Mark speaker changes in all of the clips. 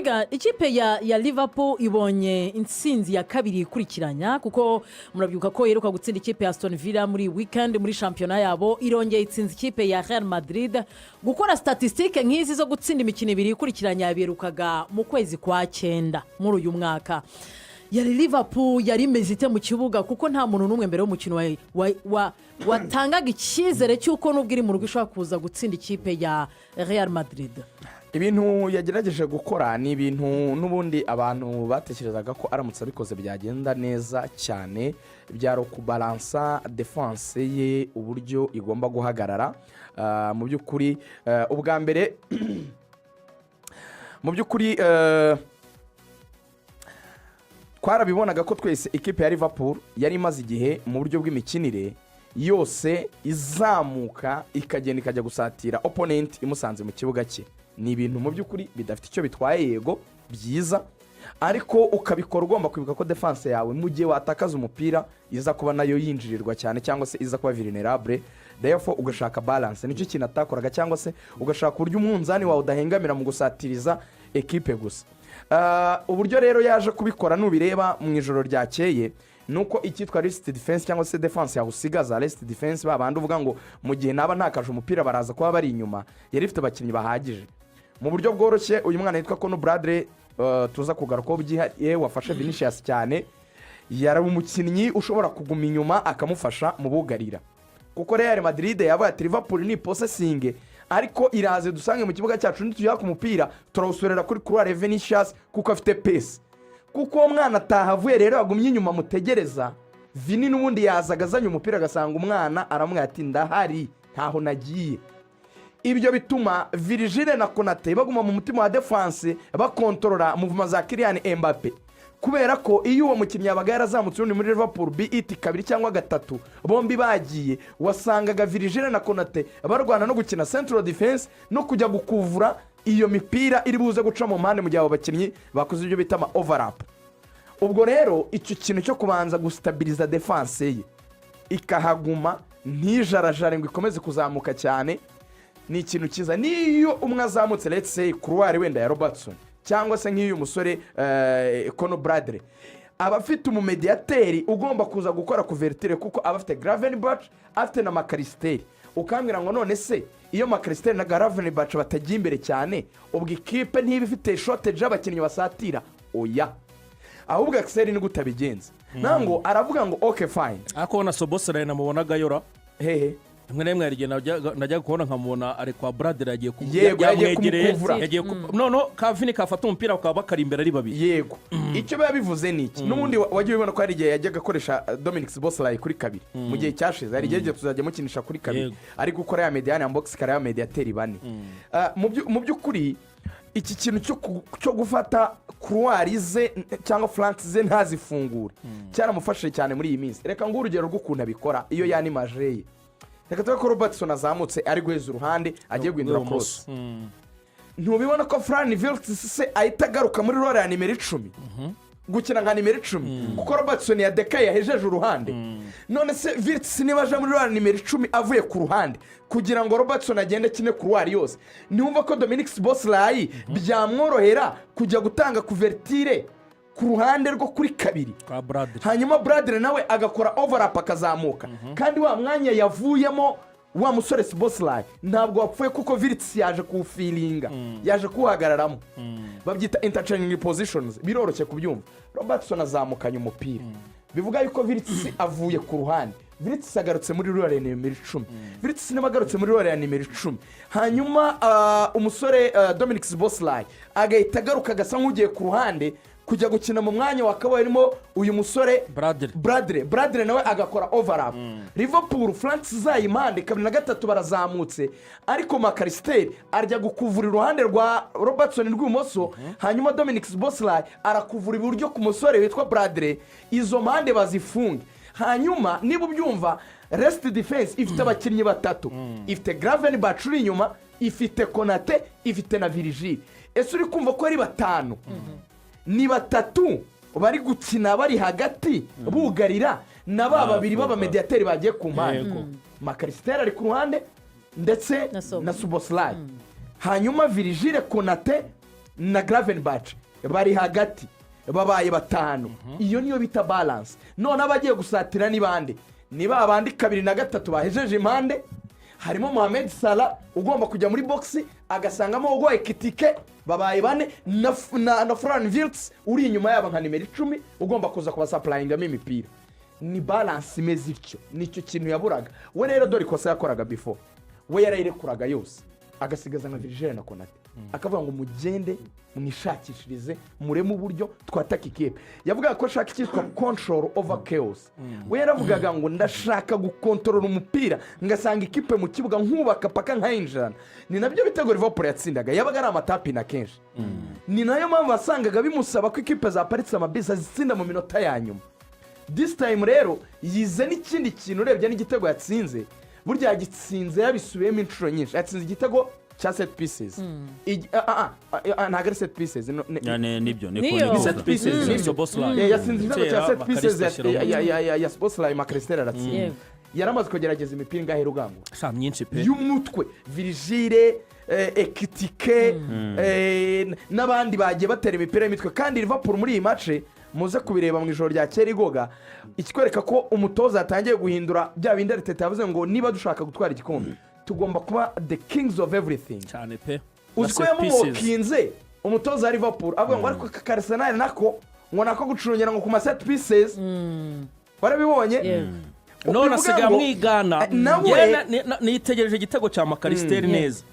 Speaker 1: mbega ikipe ya Liverpool ibonye intsinzi ya kabiri ikurikiranya kuko murabyuka ko yeruka gutsinda ikipe ya Aston Villa muri weekend muri shampiyona yabo irongeye itsinze ikipe ya Real Madrid gukora statistique nk'izi zo gutsinda imikino ibiri ikurikiranya yaberukaga mu kwezi kwa 9 muri uyu mwaka. Yari Liverpool yari imeze ite mu kibuga kuko nta muntu n'umwe mbere y'umukino watangaga icyizere cy'uko nubwo iri mu rugo ishobora kuza gutsinda ikipe ya Real Madrid.
Speaker 2: Ibintu yagerageje gukora ni ibintu n'ubundi abantu batekerezaga ko aramutse abikoze byagenda neza cyane, byaro kubalansa defense ye uburyo igomba guhagarara. Mu by'ukuri ubwa mbere mu by'ukuri twarabibonaga ko twese ikipe ya Liverpool yari imaze igihe mu buryo bw'imikinire yose izamuka ikagenda ikajya gusatira opponent imusanze mu kibuga cye. Ni ibintu mu by'ukuri bidafite icyo bitwaye, yego byiza, ariko ukabikora ugomba kwibuka ko defense yawe mu gihe watakaza umupira iza kuba nayo yinjirirwa cyane cyangwa se iza kuba vulnerable. Therefore ugashaka balance, nicyo kintu atakoraga, cyangwa se ugashaka uburyo umunzani wawe udahengamira mu gusatiriza ekipe gusa. Uburyo rero yaje kubikora nubireba mu ijoro ryakeye nuko icyitwa rest defense cyangwa se defense yawe usigaza rest defense babandi uvuga ngo mu gihe naba ntakaje umupira baraza kuba bari inyuma, yari ifite abakinnyi bahagije mu buryo bworoshye. Uyu mwana yitwa Kono Bradley tuza kugaruka ko Bihe wafashe Vinicius cyane, yari umukinnyi ushobora kuguma inyuma akamufasha mu bugarira, kuko Real Madrid yabaye ati Liverpool ni possessing ariko iraze dusange mu kibuga cyacu ntitujya ku mupira turawusorera kuri couloir Vinicius kuko afite pace, kuko umwana atahavuye rero agumye inyuma mutegereza. Vini n'ubundi yazagazanye umupira agasanga umwana aramwe ati ndahari ntaho nagiye. Ibyo bituma Virgile na Konate baguma mu mutima wa defense bakontorora movement za Kylian Mbappe, kubera ko iyo uwo mukinnyi yabaga yarazamutse undi muri Liverpool BET kabiri cyangwa gatatu bombi bagiye, wasangaga Virgile na Konate barwana no gukina central defense no kujya gukuvura iyo mipira iri buze guca mu mpande mu gihe abo bakinnyi bakoze ibyo bita overlap. Ubwo rero icyo kintu cyo kubanza gustabiliza defense ye ikahaguma ntijarajare ngo ikomeze kuzamuka cyane ni ikintu cyiza. Niyo umwe azamutse let's say couloir wenda ya Robertson cyangwa se nk'iyo umusore Kono Bradley aba afite umumediateri ugomba kuza gukora couverture, kuko aba afite Gravenberch afite na Makaristeri. Ukambwira ngo none se iyo Makaristeri na Gravenberch batagiye imbere cyane ubwo ikipe ntiba ifite shortage abakinnyi basatira? Oya, ahubwo Axel ni gutabigenza nango aravuga ngo okay fine.
Speaker 3: Akona Sobosera namubonaga yora
Speaker 2: hehe
Speaker 3: mwe yarige najya kubona nkamubona ari kwa Bradley yagiye
Speaker 2: kumukuvura
Speaker 3: no Kavini kafata umupira akaba bakari imbere ari babiri.
Speaker 2: Yego icyo bivuze ni iki n'ubundi wagiye ubona ko hari igihe yajyaga akoresha Dominic Szoboszlai kuri kabiri mu gihe cyashize, hari igihe tuzajya mukinisha kuri kabiri ari gukora ya mediane box kare ya mediateri bane. Mu by'ukuri iki kintu cyo gufata couloir ze cyangwa flanks ze ntazifungure cyaramufashije cyane muri iyi minsi. Reka ngo urugero rw'ukuntu abikora iyo yanimaje. Reka tuve ko Robertson azamutse ari guheza uruhande agiye guhindura cross. Ntubibona ko Fran Wirtz se ahita agaruka muri role ya nimero 10 gukina nka nimero 10 kuko Robertson yadekaye yahejeje uruhande. None se Wirtz niba aje muri role ya nimero 10 avuye ku ruhande kugira ngo Robertson agende kine couloir yose, niwumva ko Dominic Szoboszlai byamworohera kujya gutanga couverture ku ruhande rwo kuri kabiri, hanyuma Bradley nawe agakora overlap akazamuka. Kandi wa mwanya yavuyemo wa musore Szoboszlai ntabwo wapfuye kuko Wirtz yaje kufilinga yaje kuhagararamo. Babyita interchanging positions, biroroshye kubyumva. Robertson azamukanye umupira bivuga yuko Wirtz avuye ku ruhande, Wirtz agarutse muri role ya nimero 10, Wirtz niba agarutse muri role ya nimero 10, hanyuma umusore Dominic Szoboszlai agahita agaruka agasa nk'ugiye ku ruhande kujya gukina mu mwanya wakabaye irimo uyu musore Bradley nawe agakora overlap. Liverpool flanks zayimande kabiri na gatatu barazamutse, ariko Makaristeri arya gukuvura iruhande rwa Robertson rw'imoso, hanyuma Dominic Szoboszlai arakuvura iburyo ku musore witwa Bradley, izo mpande bazifunge. Hanyuma niba ubyumva rest defense ifite abakinnyi batatu, ifite Gravenberch uri inyuma, ifite Konate, ifite na Virgile. Ese uri kumva ko ari batanu? Ni batatu bari gukina bari hagati bugarira na babiri baba mediateri bagiye ku mpande. Makaristeri ari ku ruhande ndetse na Szoboszlai, hanyuma Virgile, Konate na Gravenberch bari hagati babaye batanu. Iyo niyo bita balance. None abagiye gusatira ni bande? Ni babandi kabiri na gatatu bahejeje impande. Harimo Mohamed Salah ugomba kujya muri box agasangamo Hugo Ekitike babaye bane na Fran Wirtz uri inyuma yaba nka nimero 10 ugomba kuza kubasupplyingamo imipira. Ni balance imeze ityo, nicyo kintu yaburaga. We rero dore ikosa yakoraga before, we yarayirekuraga yose agasigaza nka Virgile na Konate, akavuga ngo mugende mwishakishirize muremo uburyo twataka ikipe. Yavuga ko shaka cyitwa control over chaos. We yaravugaga ngo ndashaka gukontorora umupira ngasanga ikipe mu kibuga nkubaka paka nkayinjirana. Ni nabyo bitego Liverpool yatsindaga, yabaga ari amatapi na kenshi. Ni nayo mpamvu wasangaga bimusaba ko ikipe zaparitse amabisa zitsinda mu minota ya nyuma. This time rero yize n'ikindi kintu urebye n'igitego yatsinze, burya yagitsinze yabisubiyemo inshuro nyinshi. Yatsinze igitego cya set pieces. Ntabwo ari set pieces.
Speaker 3: Nibyo
Speaker 1: Niyo.
Speaker 2: Set pieces. Yatsinze igitego cya set pieces ya Sportsline Makristera aratsinze. Yaramaze kugerageza imipira ingahe Rugango?
Speaker 3: Myinshi pe.
Speaker 2: Y'umutwe Virgile, Ekitike n'abandi bagiye batera imipira y'imitwe. Kandi Liverpool muri iyi match muze kubireba mu ijoro rya Kerigoga, ikikwereka ko umutoza yatangiye guhindura bya bindi Arteta yavuze ngo niba dushaka gutwara igikombe tugomba kuba the kings of everything.
Speaker 3: Cyane pe.
Speaker 2: Uziko yamukinze umutoza wa Liverpool avuga ngo ariko Arsenal nako ngo nako gucurungera ngo ku ma set pieces. Warabibonye?
Speaker 3: None asigaye mwigana. Nitegereje igitego cya Makaristeri neza.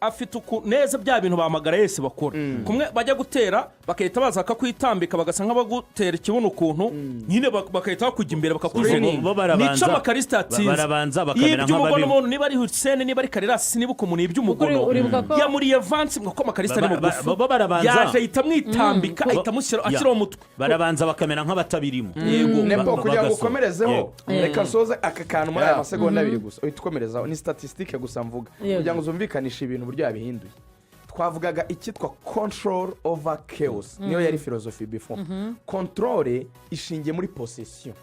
Speaker 3: Afite neza bya bintu bamagara yese bakora. Kumwe bajya gutera bakahita baza akakwitambika bagasa nk'abagutera ikibuno ukuntu nyine bakahita bakujya imbere bakakujena. Nico Makarista atsinze.
Speaker 4: Barabanza bakamera nk'ababi.
Speaker 3: Niba ari Hussein niba ari Karirasi nibuka umuntu iby'umugono. Ya muri Evans ngo ko Makarista ari mugufi.
Speaker 4: Barabanza.
Speaker 3: Yaje ahita mwitambika ahita mushyira ashyira umutwe.
Speaker 4: Barabanza bakamera nk'abatabirimo.
Speaker 2: Yego. Nepo kugira ngo ukomerezeho. Reka soza aka kantu muri aya masegonda 2 gusa. Uhitukomerezaho ni statistique gusa mvuga. Kugira ngo uzumvikanishe ibintu buryo yabihinduye. Twavugaga ikitwa control over chaos. Niyo yari philosophy before. Control ishingiye muri possession.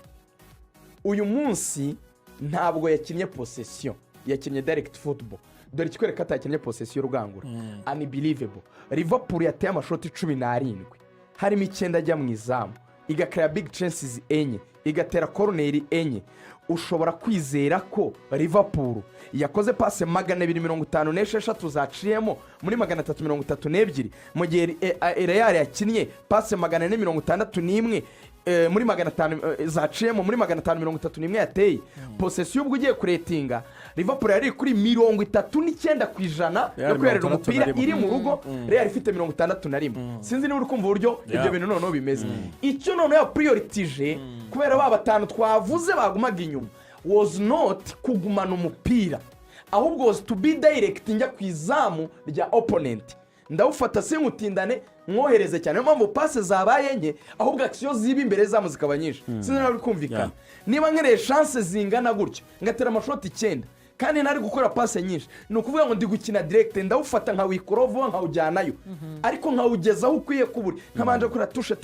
Speaker 2: Uyu munsi ntabwo yakinnye possession, yakinnye direct football. Dore kikwereka atakinnye possession Rugangura. Unbelievable. Liverpool yateye amashoti 17. Harimo 9 ajya mu izamu. Igakira big chances enye, igatera corner enye. Ushobora kwizera ko Liverpool yakoze passe 256 zaciyemo muri 332 mu gihe Real yakinnye passe 461 muri 500 zaciyemo muri 531 yateye. Possession ubwo ugiye kuretinga Liverpool yari kuri 39% yo kwerera umupira iri mu rugo, Real ifite 61. Sinzi niba uri kumva uburyo ibyo bintu noneho bimeze. Icyo noneho ya prioritije kubera ba batanu twavuze bagumaga inyuma was not kugumana umupira, ahubwo was to be direct njya kwizamu rya opponent. Ndawufata sinkutindane mwohereze cyane, mpamvu passe zabaye nke ahubwo action ziba imbere zamu zikaba nyinshi. Sinzi niba uri kumvikana. Niba nkereye chance zingana gutyo ngatera amashoti 9 kandi nari gukora passe nyinshi, ni ukuvuga ngo ndi gukina direct, ndawufata nka wikorovo nka ujyanayo ariko nka ugezaho ukwiye kuburi nkabanje kura tushe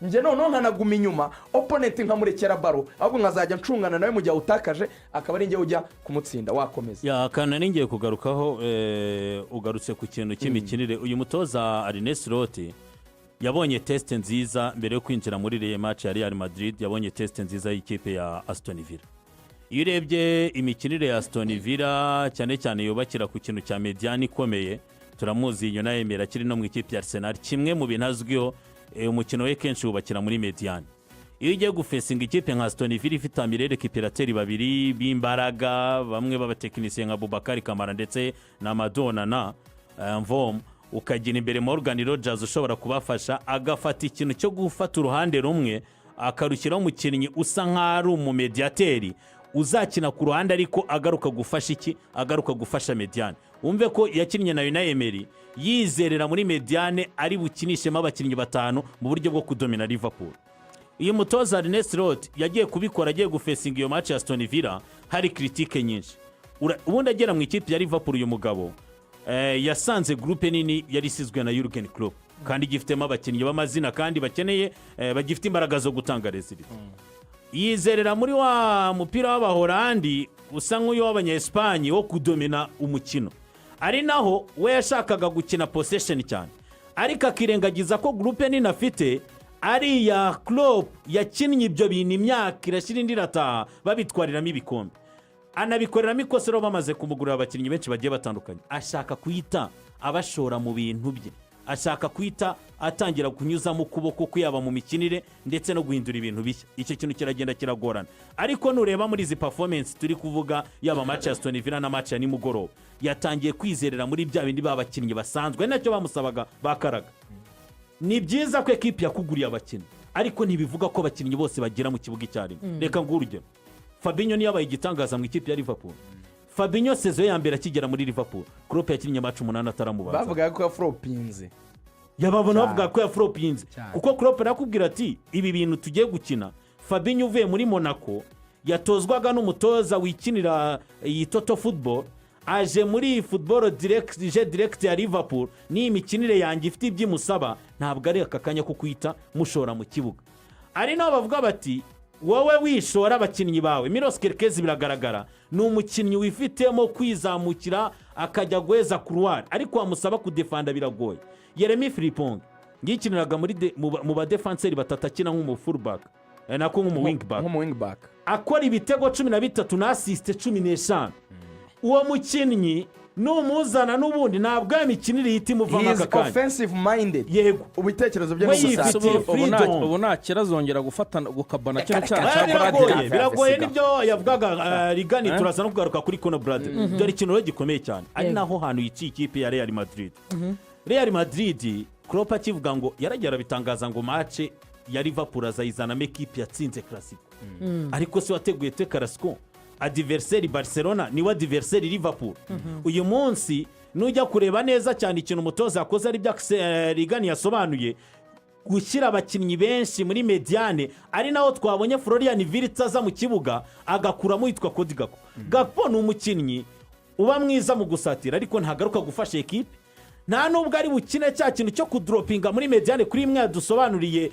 Speaker 2: nje noneho nkanaguma inyuma opponent nkamurekera baro ahubwo nkazajya ncungana nawe mu gihe utakaje akaba ari ngiye ujya kumutsinda. Wakomeza
Speaker 4: kana ningiye kugarukaho ugarutse ku kintu cy'imikinire. Uyu mutoza Arnes Slot yabonye test nziza mbere yo kwinjira muri Real match ya Real Madrid. Yabonye test nziza y'ikipe ya Aston Villa. Iyo urebye imikinire ya Aston Villa cyane cyane yubakira ku kintu cya mediane ikomeye, turamuzi iyo nayo yemera kiri no mu ikipe ya Arsenal. Kimwe mu binazwiho umukino we kenshi wubakira muri mediane. Iyo ugiye gufesinga ikipe nka Aston Villa ifite amirere kiperateri babiri b'imbaraga, bamwe b'abatekinisiye nka Boubacar Kamara ndetse na Madonna na Mvom, ukagina imbere Morgan Rogers ushobora kubafasha agafata ikintu cyo gufata uruhande rumwe akarushyiraho umukinnyi usa nk'ari umumediateri uzakina ku ruhande ariko agaruka gufasha iki, agaruka gufasha mediane. Umve ko yakinnye na Unai Emery yizerera muri mediane ari bukinishemo abakinnyi batanu mu buryo bwo kudomina Liverpool. Uyu mutoza Arnes Slot yagiye kubikora, agiye gufesinga iyo match ya Aston Villa hari critique nyinshi. Ubundi agera mu ikipe ya Liverpool uyu mugabo yasanze groupe nini yari isizwe na Jurgen Klopp kandi gifitemo abakinnyi b'amazina kandi bakeneye bagifite imbaraga zo gutanga result. Yizerera muri wa mupira w'Abahorandi usa nk'uyo w'Abanyespagne wo kudomina umukino, ari naho we yashakaga gukina possession cyane ariko akirengagiza ko groupe nini afite ari iya Klopp yakinnye ibyo bintu imyaka irashyira indi irataha babitwariramo ibikombe anabikoreramo ikosero bamaze kumugurira abakinnyi benshi bagiye batandukanye ashaka kuyita abashora mu bintu bye ashaka kwita atangira kunyuzamo ukuboko kwiyaba mu mikinire ndetse no guhindura ibintu bishya icyo kintu kiragenda kiragorana ariko nureba muri izi performance turi kuvuga yaba match ya Aston Villa na match ya nimugoroba yatangiye kwizerera muri bya bindi babakinnyi basanzwe nacyo bamusabaga bakaraga ni byiza ko equipe yakuguriye abakinnyi ariko ntibivuga ko abakinnyi bose bagira mu kibuga icyarimwe reka ngurugero Fabinho niyo yabaye igitangaza mu ikipe ya Liverpool Fabinho sezo ya mbere akigera muri Liverpool Klopp yakinnye match 8 ataramubaza
Speaker 2: bavuga ko yafropinze
Speaker 4: yababona bavuga ko yafropinze kuko Klopp nakubwira ati ibi bintu tugiye gukina Fabinho uvuye muri Monaco yatozwaga n'umutoza wikinira iyi Toto Football aje muri football direct ya Liverpool ni imikinire yanjye ifite ibyimusaba ntabwo ari akakanya ko kwita mushora mu kibuga ari naho bavuga bati wowe wishora abakinnyi bawe Milos Kerkez biragaragara ni umukinnyi wifitemo kwizamukira akajya gweza couloir ariko wamusaba kudefanda biragoye Yeremi Frimpong yikiniraga mu ba defenseur batatakina nk'umu fullback nako nk'umu wingback akora ibitego 13 na assist 15 uwo mukinnyi numuzana n'ubundi ntabwo imikinire yiti muvamo akakanya
Speaker 2: offensive minded
Speaker 4: yego
Speaker 2: ubitekerezo byo n'umusatsi
Speaker 3: ubu nta kirazongera gufatana gukabana cyo cyane
Speaker 4: biragoye nibyo yavugaga Rigani turaza no kugaruka kuri Conor Bradley dore ikintu gikomeye cyane ari naho hantu yici ikipe ya Real Madrid Real Madrid Klopp akivuga ngo yaragera bitangaza ngo match ya Liverpool azayizana equipe yatsinze Clasico ariko se wateguye te Clasico adversaire Barcelona niwe adversaire Liverpool uyu munsi nujya kureba neza cyane ikintu umutoza yakoze ari bya Rigani yasobanuye gushyira abakinnyi benshi muri mediane ari naho twabonye Florian Wirtz aza mu kibuga agakuramo yitwa Cody Gakpo ni umukinnyi uba mwiza mu gusatira ariko ntagaruka gufasha equipe nta nubwo ari bukine cya kintu cyo kudropinga muri mediane kuri imwe yadusobanuriye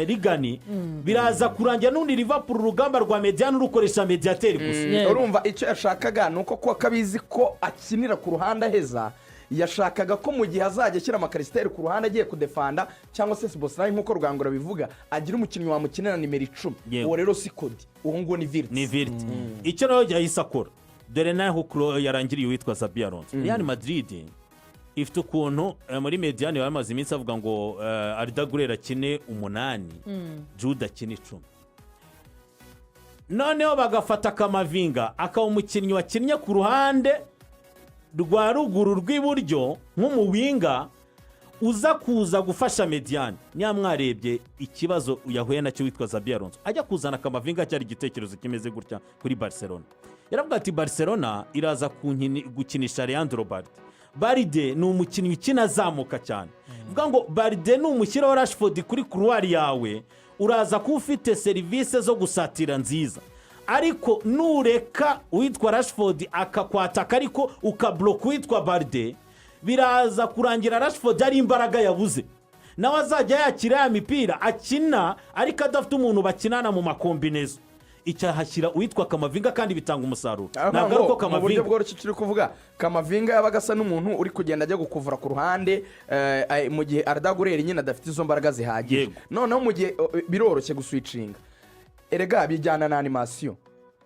Speaker 4: Rigani biraza kurangira n'undi Liverpool urugamba rwa mediane urukoresha mediateur gusa
Speaker 2: urumva icyo yashakaga nuko ko akabizi ko akinira ku ruhande heza yashakaga ko mu gihe azajya ashyira amakaristeri ku ruhande agiye kudefanda cyangwa se Sibosnayi nk'uko Rugangura bivuga agira umukinnyi wamukinira nimero 10 uwo rero si Cody uwo ngo ni Wirtz
Speaker 4: icyo rero yahise akora dore naho yarangiriye witwa Xabi Alonso Real Madrid ifite ukuntu muri mediane bamaze iminsi avuga ngo Arda Güler akine 8 Jude akine 10 noneho bagafata Kamavinga akaba umukinnyi wakinnye ku ruhande rwa ruguru rw'iburyo nk'umuwinga uza kuza gufasha mediane nyamwarebye ikibazo yahuye nacyo witwa Xabi Alonso ajya kuzana Kamavinga cyari igitekerezo kimeze gutya kuri Barcelona yaravuga ati Barcelona iraza gukinisha Leandro Baride ni umukinnyi ukina azamuka cyane vuga ngo Baride ni umushyiraho Rashford kuri couloir yawe uraza kuba ufite serivisi zo gusatira nziza ariko nureka uwitwa Rashford akakwataka ariko ukabloka uwitwa Baride biraza kurangira Rashford ari imbaraga yabuze nawe azajya yakira ya mipira akina ariko adafite umuntu bakinana mu makombinezo icyahashyira uwitwa Kamavinga kandi bitanga umusaruro ntabwo ko
Speaker 2: mu buryo bworoshye turi kuvuga Kamavinga yabaga asa n'umuntu uri kugenda ajya gukuvura ku ruhande mu gihe Arda Güler nyine adafite izo mbaraga zihagije noneho mu gihe biroroshye guswitchinga erega bijyana na animation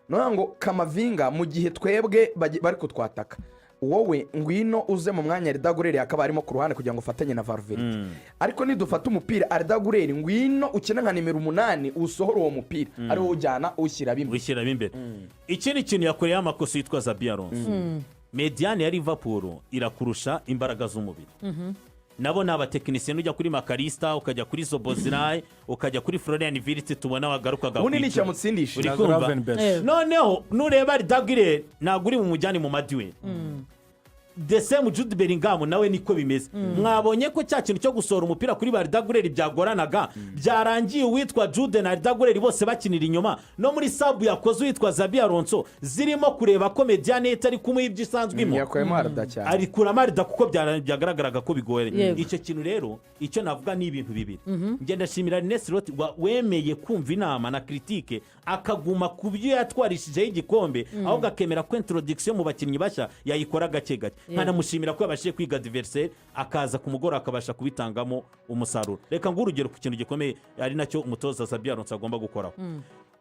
Speaker 2: noneho ngo Kamavinga mu gihe twebwe bari kutwataka wowe ngwino uze mu mwanya Arda Güler akaba arimo ku ruhande kugira ngo ufatanye na Valverde ariko nidufata umupira Arda Güler ngwino ukina nka nimero 8 usohora uwo mupira ari wo ujyana ushyira imbere
Speaker 4: ikindi kintu yakoreye amakosa yitwa Xabi Alonso mediane ya Liverpool irakurusha imbaraga z'umubiri nabo ni abatekinisiye ujya kuri Makarista ukajya kuri Szoboszlai ukajya kuri Florian Wirtz tubona wagarukaga
Speaker 2: ubu ni cyamutsindisha
Speaker 4: noneho nureba Arda Güler ntabwo uri mu mujyane mu maduel the same Jude Bellingham nawe niko bimeze mwabonye ko cya kintu cyo gusohora umupira kuri Arda Güler byagoranaga byarangiye uwitwa Jude na Arda Güler bose bakinira inyuma no muri sabu yakoze uwitwa Xabi Alonso zirimo kureba ko mediane itari kumwe ibyo isanzwimo
Speaker 2: yakwemo Arda cyane
Speaker 4: ari kurama Arda kuko byagaragaraga ko bigoye icyo kintu rero icyo navuga ni ibintu bibiri ngenda shimira Nesrot wemeye kumva inama na critique akaguma kubyo yatwarishije igikombe ahubwo akemera ko introduction mu bakinnyi bashya yayikora gake gake nkanamushimira ko yabashije kwiga diveriseri akaza ku mugoroba akabasha kubitangamo umusaruro. Reka ngo urugero ku kintu gikomeye ari nacyo umutoza Byayo agomba gukoraho.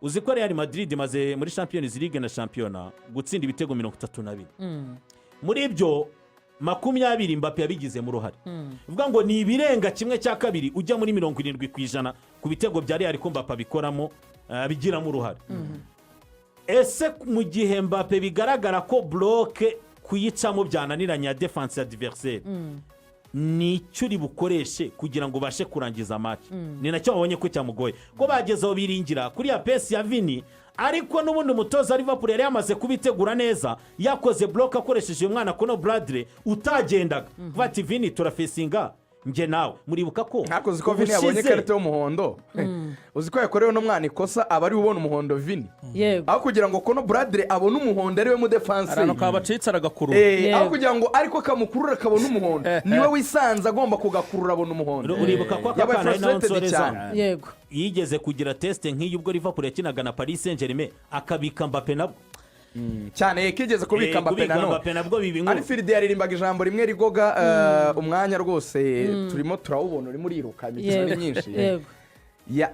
Speaker 4: Uzi ko Real Madrid imaze muri Champions League na shampiyona gutsinda ibitego 32. Muri ibyo 20 Mbappe yabigizemo uruhare. Bivuga ngo ni ibirenga kimwe cya kabiri ujya muri 70% ku bitego bya Real ko Mbappe abikoramo abigiramo uruhare. Ese mu gihe Mbappe bigaragara ko bloke kuyicamo byananiranye ya defense ya adversaire ni icyo uri bukoreshe kugira ngo ubashe kurangiza match. Ni nacyo babonye ko cyamugoye ko bagezeho biringira kuri ya pesi ya Vini, ariko n'ubundi umutoza Liverpool yari yamaze kubitegura neza, yakoze bloke akoresheje uyu mwana Kono Bradley utagendaga bati Vini turafesinga nge nawe. Muribuka ko
Speaker 2: ntakoze ko Vini yabonye karite y'umuhondo, uzi ko yakorewe no mwana ikosa aba ari ubona umuhondo Vini, aho kugira ngo Kono Bradley abone umuhondo ariwe mu defense
Speaker 3: arano kabacitse aragakurura,
Speaker 2: aho kugira ngo ariko kamukurura kabone umuhondo niwe wisanze agomba kugakurura abona umuhondo.
Speaker 4: Uribuka ko akana nawe nsoreza
Speaker 1: yego
Speaker 4: yigeze kugira test nk'iyo ubwo Liverpool yakinaga na Paris Saint-Germain akabika Mbappe nabwo
Speaker 2: cyane kigeze kubika Mbappe
Speaker 4: nabwo bibi
Speaker 2: ari Firidi yaririmbaga ijambo rimwe rigoga umwanya rwose turimo turawubona uri muri irukanye cyane nyinshi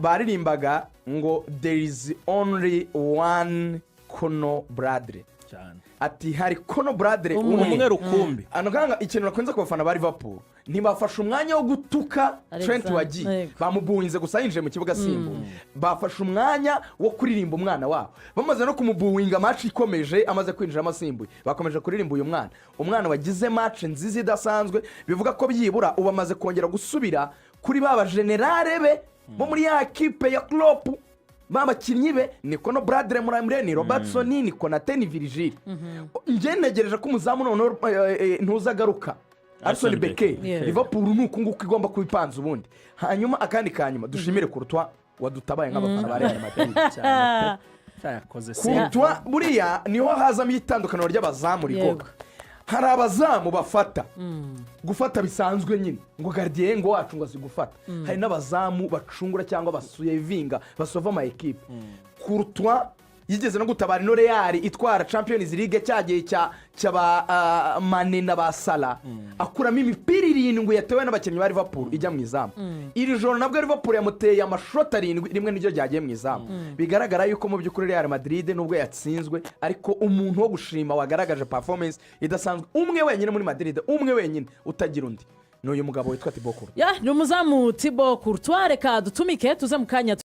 Speaker 2: baririmbaga ngo there is only one Kono Bradley cyane, ati hari Kono Bradley
Speaker 3: umwe rukumbi.
Speaker 2: Anoganga ikintu nakunze ku bafana ba Liverpool ntibafashe umwanya wo gutuka Trent wagiye bamubuinze gusa yinjiye mu kibuga simbo, bafashe umwanya wo kuririmba umwana wabo bamaze no kumubuinga match ikomeje amaze kwinjira amasimbuye bakomeje kuririmba uyu umwana wagize match nziza idasanzwe, bivuga ko byibura ubamaze kongera gusubira kuri baba generale be bo muri ya equipe ya Klopp. Babakinnyi be ni Kono Bradley Muramire ni Robertson ni Konate ni Virgil. Nge negereje ko umuzamu none ntuzagaruka Arsene Beke. Liverpool nuko nguko igomba kubipanza ubundi. Hanyuma akandi kanyuma dushimire Courtois wadutabaye nk'abafana ba Real Madrid cyane. Courtois buriya niho hazamo itandukano ry'abazamu rigoga. Hari abazamu bafata gufata bisanzwe nyine ngo gardien ngo wacu ngo azigufata, hari n'abazamu bacungura cyangwa basuyevinga basova ama equipe. Courtois yigeze no gutabara ino Real itwara Champions League cyagiye cyaba Mane na ba Salah akuramo imipira 7 yatewe n'abakinnyi ba Liverpool ijya mu izamu. Iri joro nabwo Liverpool yamuteye amashota 7 rimwe n'iryo ryagiye mu izamu. Bigaragara yuko mu by'ukuri Real Madrid nubwo yatsinzwe ariko umuntu wo gushima wagaragaje performance idasanzwe umwe wenyine muri Madrid, umwe wenyine utagira undi n'uyu mugabo witwa Thibaut Courtois.
Speaker 1: Ni umuzamu Thibaut Courtois. Reka dutumike tuze mu kanya.